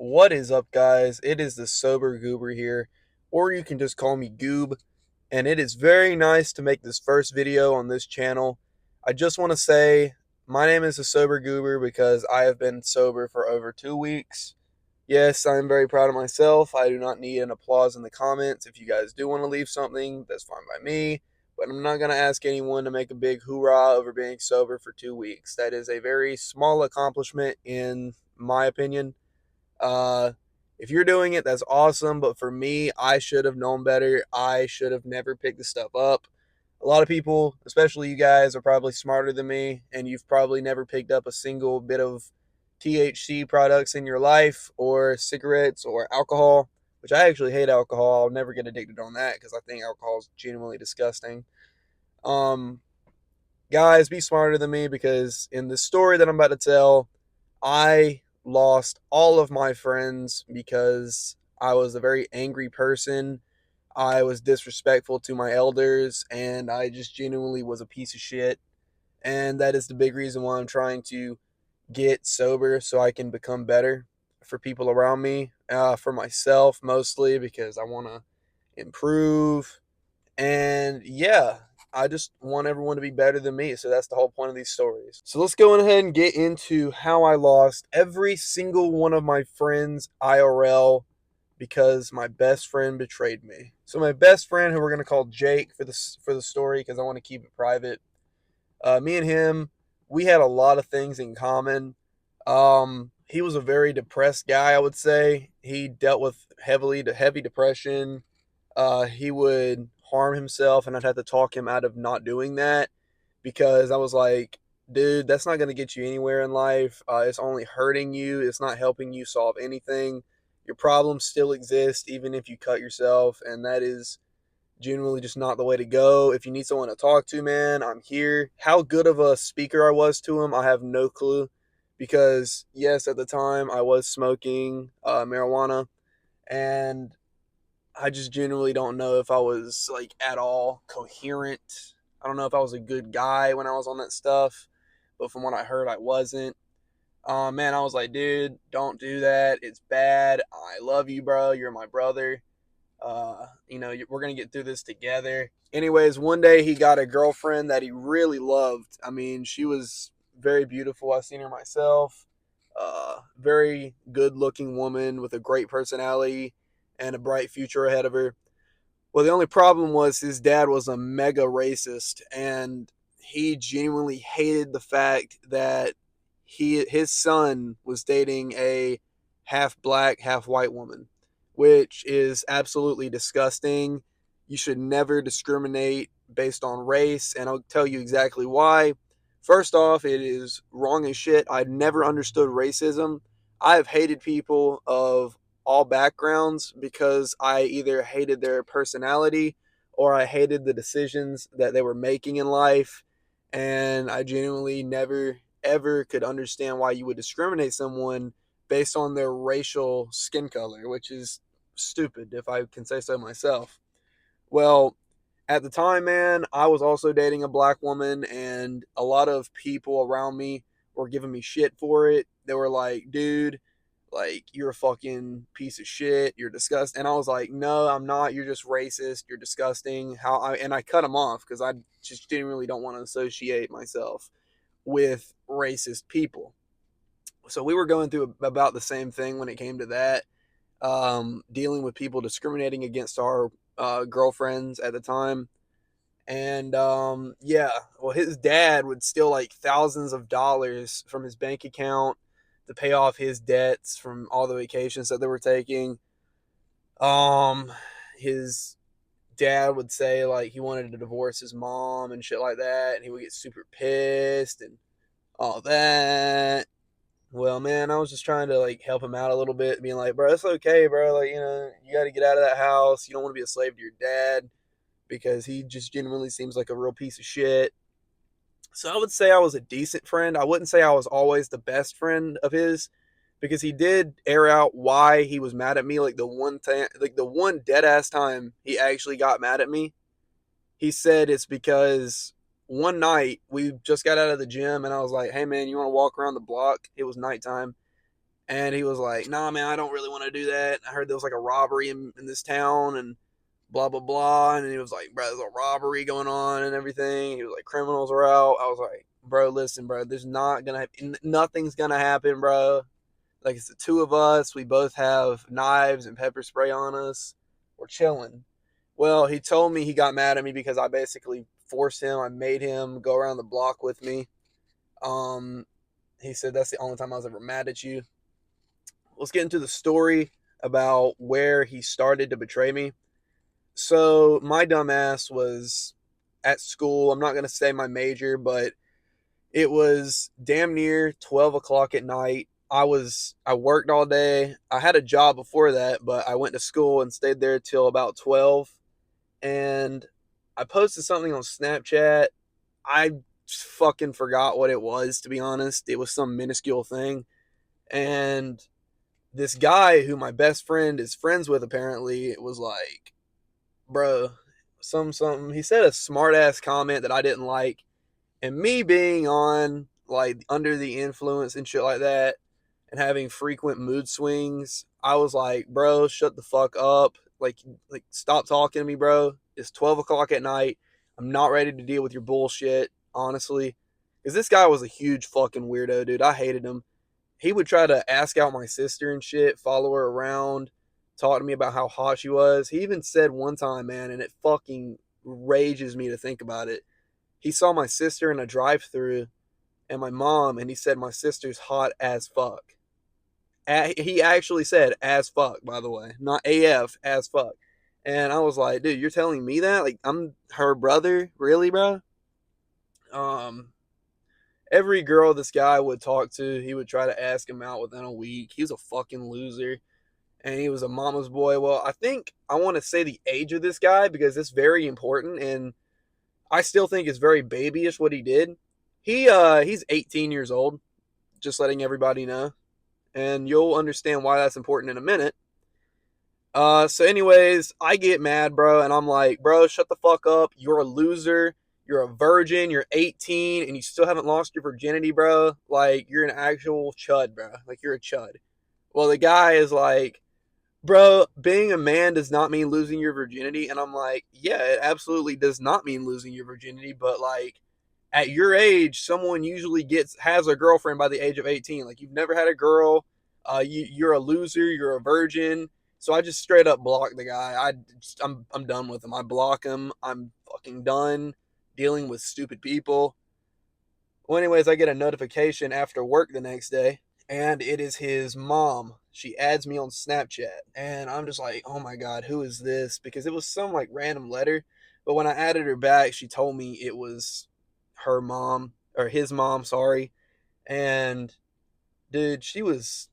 What is up, guys? It is the Sober Goober here, or you can just call me Goob. And it is very nice to make this first video on this channel. I just want to say my name is the Sober Goober because I have been sober for over 2 weeks. Yes, I am very proud of myself. I do not need an applause in the comments. If you guys do want to leave something, that's fine by me. But I'm not going to ask anyone to make a big hoorah over being sober for 2 weeks. That is a very small accomplishment, in my opinion. Uh, if you're doing it, that's awesome. But for me, I should have known better. I should have never picked this stuff up. A lot of people, especially you guys, are probably smarter than me, and you've probably never picked up a single bit of THC products in your life, or cigarettes, or alcohol, which I actually hate alcohol. I'll never get addicted on that because I think alcohol is genuinely disgusting. Um, Guys, be smarter than me because in the story that I'm about to tell, I lost all of my friends because I was a very angry person. I was disrespectful to my elders, and I just genuinely was a piece of shit. And that is the big reason why I'm trying to get sober so I can become better for people around me, for myself mostly, because I want to improve. And yeah, I just want everyone to be better than me. So that's the whole point of these stories. So let's go ahead and get into how I lost every single one of my friends IRL because my best friend betrayed me. So my best friend, who we're gonna call Jake for the story because I want to keep it private. Me and him, we had a lot of things in common. He was a very depressed guy, I would say. He dealt with heavy depression. He would harm himself, and I'd have to talk him out of not doing that because I was like, dude, that's not going to get you anywhere in life. It's only hurting you, it's not helping you solve anything. Your problems still exist even if you cut yourself, and that is genuinely just not the way to go. If you need someone to talk to, man, I'm here. How good of a speaker I was to him, I have no clue because, yes, at the time I was smoking marijuana, and I just genuinely don't know if I was like at all coherent. I don't know if I was a good guy when I was on that stuff, but from what I heard, I wasn't. Man, I was like, dude, don't do that. It's bad. I love you, bro. You're my brother. We're gonna get through this together. Anyways, one day he got a girlfriend that he really loved. I mean, she was very beautiful. I've seen her myself. Very good looking woman with a great personality and a bright future ahead of her. Well, the only problem was his dad was a mega racist, and he genuinely hated the fact that his son was dating a half black, half white woman, which is absolutely disgusting. You should never discriminate based on race, and I'll tell you exactly why. First off, it is wrong as shit. I never understood racism. I have hated people of all backgrounds because I either hated their personality or I hated the decisions that they were making in life. And I genuinely never, ever could understand why you would discriminate someone based on their racial skin color, which is stupid, if I can say so myself. Well, at the time, man, I was also dating a black woman, and a lot of people around me were giving me shit for it. They were like, dude, like, you're a fucking piece of shit. You're disgusting. And I was like, no, I'm not. You're just racist. You're disgusting. And I cut them off because I just genuinely don't want to associate myself with racist people. So we were going through about the same thing when it came to that, dealing with people discriminating against our girlfriends at the time. And yeah, well, his dad would steal like thousands of dollars from his bank account to pay off his debts from all the vacations that they were taking. Um, his dad would say like he wanted to divorce his mom and shit like that, and he would get super pissed and all that. Well, man, I was just trying to like help him out a little bit, being like, bro, it's okay, bro. Like, you got to get out of that house. You don't want to be a slave to your dad because he just genuinely seems like a real piece of shit. So I would say I was a decent friend. I wouldn't say I was always the best friend of his because he did air out why he was mad at me. Like the one time, like the one dead ass time he actually got mad at me, he said it's because one night we just got out of the gym and I was like, hey man, you want to walk around the block? It was nighttime. And he was like, nah, man, I don't really want to do that. I heard there was like a robbery in this town and blah, blah, blah. And he was like, bro, there's a robbery going on and everything. He was like, criminals are out. I was like, bro, listen, bro, there's not going to, nothing's going to happen, bro. Like, it's the two of us. We both have knives and pepper spray on us. We're chilling. Well, he told me he got mad at me because I basically forced him. I made him go around the block with me. Um, he said that's the only time I was ever mad at you. Let's get into the story about where he started to betray me. So my dumbass was at school. I'm not gonna say my major, but it was damn near 12 o'clock at night. I worked all day. I had a job before that, but I went to school and stayed there till about 12. And I posted something on Snapchat. I fucking forgot what it was, to be honest. It was some minuscule thing. And this guy who my best friend is friends with apparently was like, bro, something. He said a smart ass comment that I didn't like, and me being on like under the influence and shit like that, and having frequent mood swings, I was like, bro, shut the fuck up. Like stop talking to me, bro. It's 12 o'clock at night. I'm not ready to deal with your bullshit, honestly. Because this guy was a huge fucking weirdo, dude. I hated him. He would try to ask out my sister and shit, follow her around, talk to me about how hot she was. He even said one time, man, and it fucking rages me to think about it. He saw my sister in a drive-through and my mom, and he said my sister's hot as fuck. He actually said as fuck, by the way, not AF, as fuck. And I was like, dude, you're telling me that? Like, I'm her brother, really, bro? Um, every girl this guy would talk to, he would try to ask him out within a week. He was a fucking loser, and he was a mama's boy. Well, I think I want to say the age of this guy because it's very important, and I still think it's very babyish what he did. He's 18 years old, just letting everybody know, and you'll understand why that's important in a minute. So anyways, I get mad, bro, and I'm like, bro, shut the fuck up. You're a loser. You're a virgin. You're 18, and you still haven't lost your virginity, bro. Like, you're an actual chud, bro. Like, you're a chud. Well, the guy is like, bro, being a man does not mean losing your virginity. And I'm like, yeah, it absolutely does not mean losing your virginity. But like, at your age, someone usually has a girlfriend by the age of 18. Like, you've never had a girl. You're a loser. You're a virgin. So I just straight up block the guy. I'm done with him. I block him. I'm fucking done dealing with stupid people. Well, anyways, I get a notification after work the next day, and it is his mom. She adds me on Snapchat, and I'm just like, oh my god, who is this? Because it was some like random letter, but when I added her back, she told me it was her mom or his mom, sorry. And dude, she was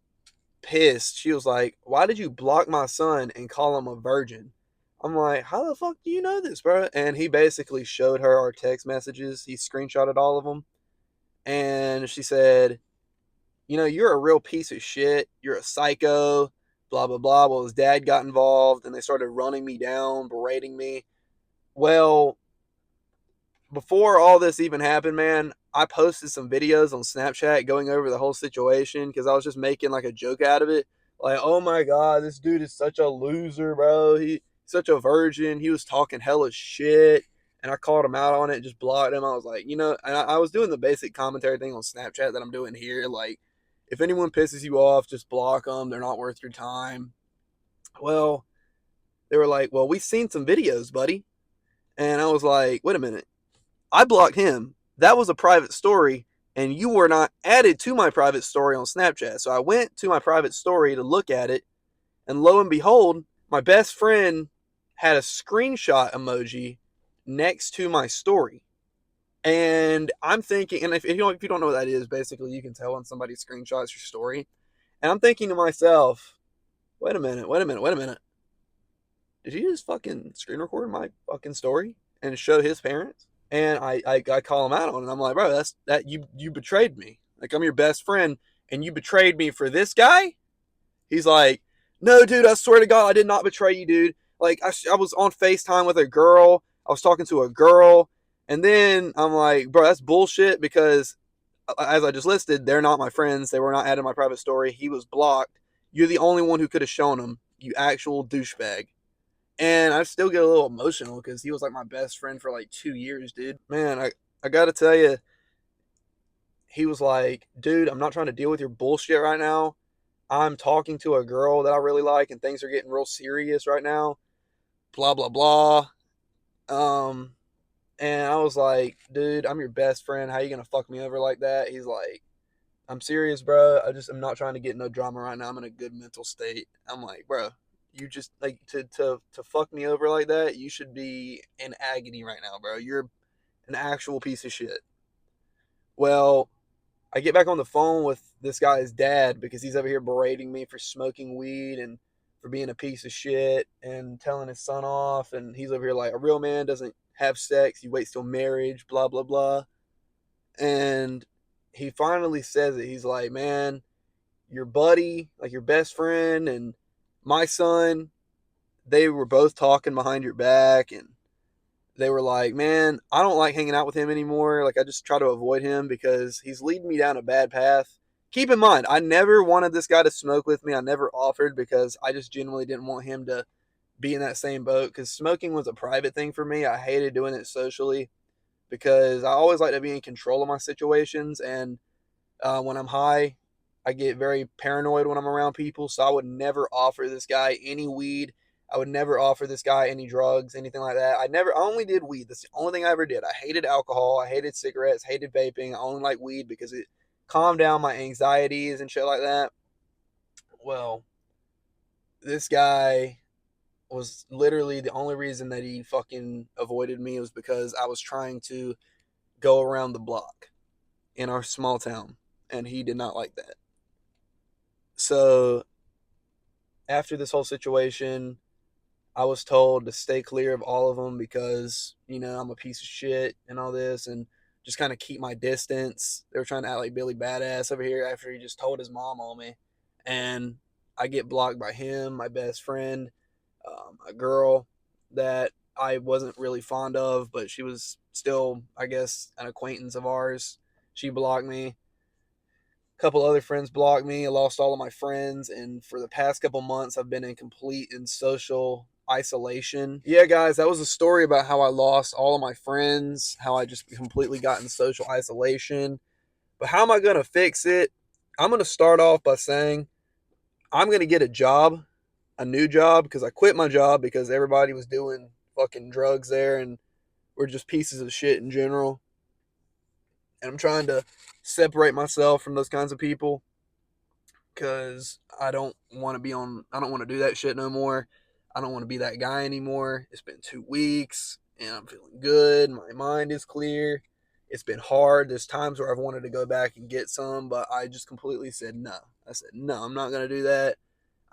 pissed. She was like, "Why did you block my son and call him a virgin?" I'm like, "How the fuck do you know this, bro?" And he basically showed her our text messages. He screenshotted all of them, and she said, you're a real piece of shit. You're a psycho, blah, blah, blah. Well, his dad got involved and they started running me down, berating me. Well, before all this even happened, man, I posted some videos on Snapchat going over the whole situation because I was just making like a joke out of it. Like, oh my God, this dude is such a loser, bro. He's such a virgin. He was talking hella shit. And I called him out on it, just blocked him. I was like, and I was doing the basic commentary thing on Snapchat that I'm doing here. Like, if anyone pisses you off, just block them. They're not worth your time. Well, they were like, well, we've seen some videos, buddy. And I was like, wait a minute. I blocked him. That was a private story, and you were not added to my private story on Snapchat. So I went to my private story to look at it, and lo and behold, my best friend had a screenshot emoji next to my story. And I'm thinking, and if you don't know what that is, basically you can tell when somebody screenshots your story. And I'm thinking to myself, wait a minute, wait a minute, wait a minute. Did he just fucking screen record my fucking story and show his parents? And I call him out on it. I'm like, bro, you betrayed me. Like, I'm your best friend, and you betrayed me for this guy? He's like, no, dude, I swear to God, I did not betray you, dude. Like, I was on FaceTime with a girl. I was talking to a girl. And then I'm like, bro, that's bullshit because as I just listed, they're not my friends. They were not added in my private story. He was blocked. You're the only one who could have shown him, you actual douchebag. And I still get a little emotional because he was like my best friend for like 2 years, dude. Man, I gotta tell you, he was like, dude, I'm not trying to deal with your bullshit right now. I'm talking to a girl that I really like and things are getting real serious right now. Blah, blah, blah. Um, and I was like, dude, I'm your best friend. How you gonna fuck me over like that? He's like, I'm serious, bro. I'm not trying to get no drama right now. I'm in a good mental state. I'm like, bro, you just like to fuck me over like that. You should be in agony right now, bro. You're an actual piece of shit. Well, I get back on the phone with this guy's dad because he's over here berating me for smoking weed and for being a piece of shit and telling his son off. And he's over here like, a real man doesn't have sex. He waits till marriage, blah, blah, blah. And he finally says it. He's like, man, your buddy, like your best friend, and my son, they were both talking behind your back. And they were like, man, I don't like hanging out with him anymore. Like, I just try to avoid him because he's leading me down a bad path. Keep in mind, I never wanted this guy to smoke with me. I never offered because I just genuinely didn't want him to be in that same boat because smoking was a private thing for me. I hated doing it socially because I always like to be in control of my situations. And when I'm high, I get very paranoid when I'm around people. So I would never offer this guy any weed. I would never offer this guy any drugs, anything like that. I only did weed. That's the only thing I ever did. I hated alcohol. I hated cigarettes, hated vaping. I only like weed because it calmed down my anxieties and shit like that. Well, this guy was literally the only reason that he fucking avoided me was because I was trying to go around the block in our small town. And he did not like that. So after this whole situation, I was told to stay clear of all of them because, I'm a piece of shit and all this and just kind of keep my distance. They were trying to act like Billy Badass over here after he just told his mom on me. And I get blocked by him, my best friend, a girl that I wasn't really fond of, but she was still, I guess, an acquaintance of ours. She blocked me. Couple other friends blocked me. I lost all of my friends, and for the past couple months, I've been in complete and social isolation. Yeah, guys, that was a story about how I lost all of my friends, how I just completely got in social isolation. But how am I going to fix it? I'm going to start off by saying I'm going to get a job, a new job, because I quit my job because everybody was doing fucking drugs there, and we're just pieces of shit in general. And I'm trying to separate myself from those kinds of people because I don't want to I don't want to do that shit no more. I don't want to be that guy anymore. It's been 2 weeks and I'm feeling good. My mind is clear. It's been hard. There's times where I've wanted to go back and get some, but I just completely said no. I said, no, I'm not going to do that.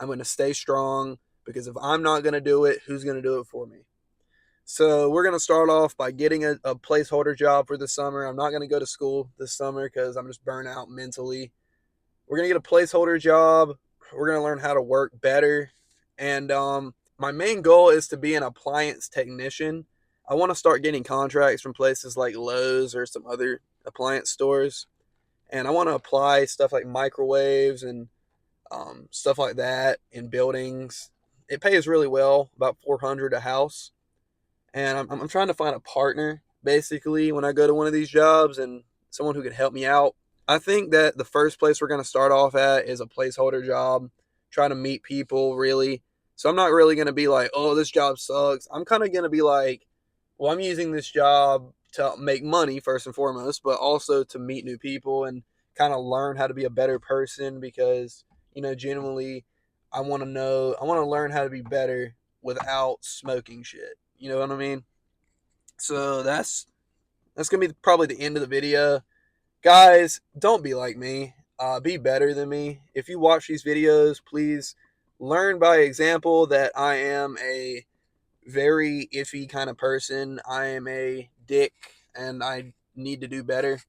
I'm going to stay strong because if I'm not going to do it, who's going to do it for me? So we're going to start off by getting a placeholder job for the summer. I'm not going to go to school this summer because I'm just burnt out mentally. We're going to get a placeholder job. We're going to learn how to work better. And my main goal is to be an appliance technician. I want to start getting contracts from places like Lowe's or some other appliance stores. And I want to apply stuff like microwaves and stuff like that in buildings. It pays really well, about $400 a house. And I'm trying to find a partner, basically, when I go to one of these jobs and someone who can help me out. I think that the first place we're going to start off at is a placeholder job, trying to meet people, really. So I'm not really going to be like, oh, this job sucks. I'm kind of going to be like, well, I'm using this job to make money, first and foremost, but also to meet new people and kind of learn how to be a better person because, genuinely, I want to learn how to be better without smoking shit. You know what I mean? So that's gonna be probably the end of the video. Guys, don't be like me. Be better than me. If you watch these videos, please learn by example that I am a very iffy kind of person. I am a dick and I need to do better.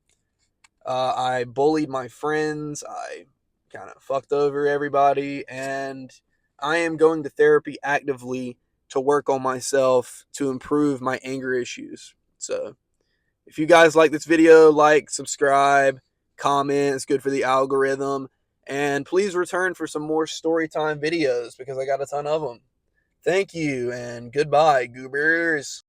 I bullied my friends. I kind of fucked over everybody. And I am going to therapy actively to work on myself to improve my anger issues. So if you guys like this video, like, subscribe, comment. It's good for the algorithm. And please return for some more story time videos because I got a ton of them. Thank you and goodbye, goobers.